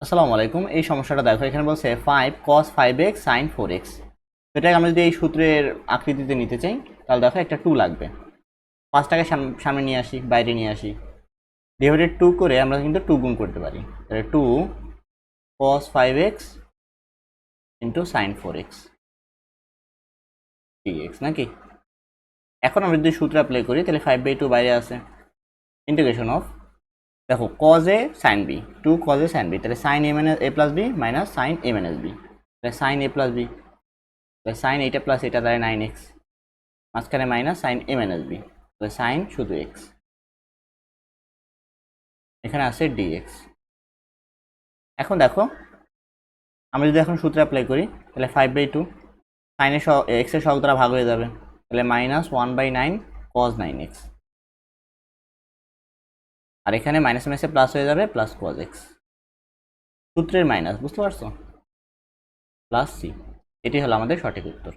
আসসালামু আলাইকুম। এই সমস্যাটা দেখো, এখানে বলছে 5 cos 5x sin 4x। এটাকে আমরা যদি এই সূত্রের আকৃতিতে নিতে চাই তাহলে দেখো একটা 2 লাগবে। 5টাকে সামনে নিয়ে আসি, বাইরে নিয়ে আসি, ডিভাইডেড 2 করে আমরা কিন্তু 2 গুণ করতে পারি। তাহলে 2 cos 5x into sin 4x dx নাকি। এখন আমরা যদি সূত্র অ্যাপ্লাই করি তাহলে 5/2 বাইরে আছে, ইন্টিগ্রেশন অফ, দেখো cos a sin b, 2 cos a sin b, তাহলে sin a plus b minus sin a minus b, তাহলে sin a প্লাস b, তাহলে sin এইটা প্লাস এটা তাহলে 9x, মাঝখানে minus sin a minus b, তাহলে sin শুধু x, এখানে আছে dx। এখন দেখো আমরা যদি এখন সূত্র অ্যাপ্লাই করি তাহলে 5/2 sin এর x এর সহগ দ্বারা ভাগ হয়ে যাবে, তাহলে মাইনাস 1/9 cos 9x, আর এখানে মাইনাস মাইনাসে প্লাস হয়ে যাবে প্লাস cos x, সূত্রের মাইনাস, বুঝতে পারছো, প্লাস c। এটি হলো আমাদের সঠিক উত্তর।